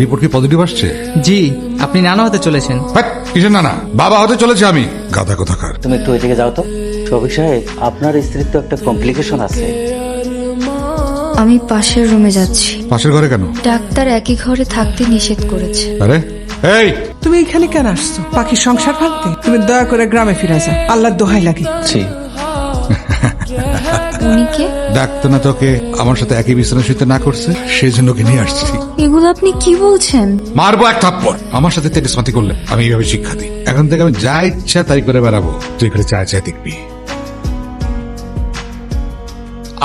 Report কি positive আসছে? জি, আপনি নানা হতে চলেছেন। কিসের নানা? বাবা হতে চলেছে আমি। গাধা কোথাকার। তুমি একটু ওইদিকে যাও তো। শফিক সাহেব, আপনার স্ত্রীর তো একটা কমপ্লিকেশন আছে। আমি পাশের রুমে যাচ্ছি। পাশের ঘরে কেন? ডাক্তার একই ঘরে থাকতে নিষেধ করেছে। আরে এই, তুমি এখানে কেন আসছো? পাখির সংসার ভাঙতে? তুমি দয়া করে গ্রামে ফিরে যাও, আল্লাহর দোহাই লাগে। উনি কে? ডাক্তার না তোকে আমার সাথে একই বিছানা শুতে না করছে, সেই জন্য ওকে নিয়ে আসছি। এগুলো আপনি কি বলছেন? মারবো এক থাপ্পড়। আমার সাথে তেজপাতি করলে আমি এইভাবে শিক্ষা দিই। এখন থেকে আমি যা ইচ্ছা তাই করে বেড়াবো, তুই করে চায় চায় দেখবি।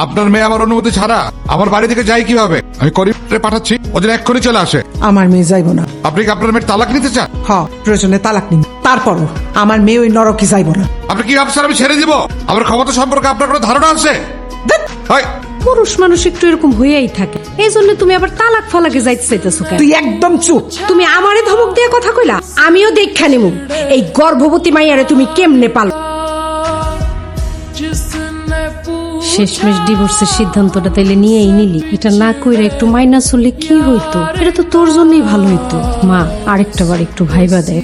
আপনার মেয়ে আমার অনুমতি ছাড়া আমার বাড়ি থেকে যাই কিভাবে? আমি করিমরে পাঠাচ্ছি, ওদের এক্ষুনি চলে আসে। আমার মেয়ে যাইব না। আপনি কি আপনার মেয়ের তালাক নিতে চান? প্রয়োজনে তালাক নিন, তারপরও আমার মেয়ে ওই নরকে যাইব না। আপনি কি ভাবছেন আমি ছেড়ে দিব? আমার ক্ষমতা সম্পর্কে আপনার কোনো ধারণা আছে? পুরুষ মানুষ একটু এরকম হয়েই থাকে, এই জন্য তুমি আবার তালাক ফালাকে যাইতে চাইতেছো কেন? তুই একদম চুপ। তুমি আমারে ধমক দিয়ে কথা কইলা, আমিও দেখা নিমু এই গর্ভবতী মাইয়ারে তুমি কেমনে পাল। শেষমেশ ডিভোর্সের সিদ্ধান্তটা তাইলে নিয়েই নিলি। এটা না কইরা একটু মাইনা চললে কি হইতো? এটা তো তোর জন্যই ভালো হইতো। মা, আরেকটা বার একটু ভাইবা দেখ।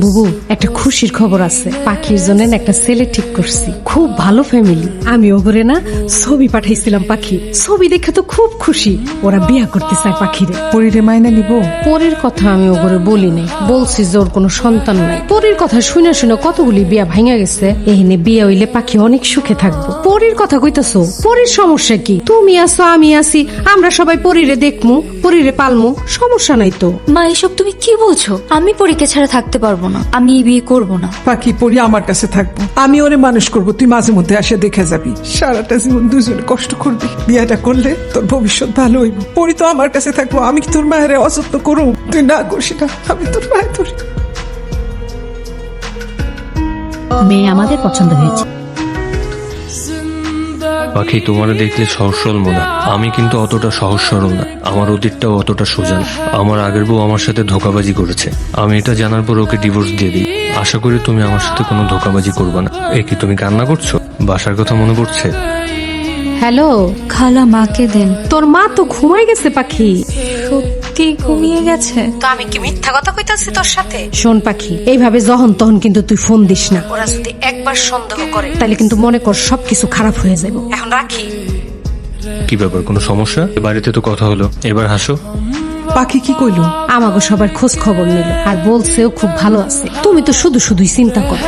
বুবু, একটা খুশির খবর আছে। পাখির জন্য একটা ছেলে ঠিক করছি, খুব ভালো ফ্যামিলি। আমি ওগরে না ছবি পাঠাইছিলাম, পাখি ছবি দেখে তো খুব খুশি। ওরা বিয়া করতে চায় পাখিরে। পরিরে মাইনা নিব? পরের কথা আমি ওগরে বলি নাই, বলছি যে ওর কোনো সন্তান নাই। পরের কথা শুনে শুনে কতগুলি বিয়া ভাঙা গেছে। এখানে বিয়ে হইলে পাখি অনেক সুখে থাকবো। পরের কথা কইতাছো? পরের সমস্যা কি? তুমি আছো, আমি আছি, আমরা সবাই পরিরে দেখমু, পরিরে পালমু, সমস্যা নাই তো। মা, এসব তুমি কি বলছো? আমি পরীকে ছাড়া থাকতে পারবো না, আমি এই বিয়ে করবো না। পাখি পরি আমার কাছে থাকবো, আমি ওরে মানুষ করব, তুই মাঝে মধ্যে আসে দেখে যাবি। সারাটা জীবন দুজনে কষ্ট করবি, বিয়েটা করলে তোর ভবিষ্যৎ ভালো হইব। পরি তো আমার কাছে থাকবো, আমি কি তোর মায়ের অযত্ন করব? তুই না করিস না, আমি তোর মায়ের ধরি। মেয়ে আমাদের পছন্দ হয়েছে। পাখি, তোমারে দেখলে সহজ সরল মনে, আমি কিন্তু অতটা সহজ সরল না। আমার অতীতটাও অতটা সোজা না। আমার আগের বউ আমার সাথে ধোকাবাজি করেছে, আমি এটা জানার পর ওকে ডিভোর্স দিয়ে দিই। আশা করি তুমি আমার সাথে কোনো ধোকাবাজি করবে না। কি তুমি কান্না করছো? বাসার কথা মনে পড়ছে? হ্যালো খালা, মাকে দেন। তোর মা তো ঘুমাই গেছে পাখি। সত্যি ঘুমিয়ে গেছে? তো আমি কি মিথ্যা কথা কইতাছি তোর সাথে? শোন পাখি, এইভাবে যখন তখন কিন্তু তুই ফোন দিস না। ওরা যদি একবার সন্দেহ করে তাহলে কিন্তু মনে কর সবকিছু খারাপ হয়ে যাবে। এখন রাখি। কি ব্যাপার, কোনো সমস্যা? বাড়িতে তো কথা হলো, এবার হাসো। পাখি কি কইলো? আমাকে সবার খোঁজ খবর নিল আর বলছেও খুব ভালো আছে। তুমি তো শুধু শুধুই চিন্তা করো।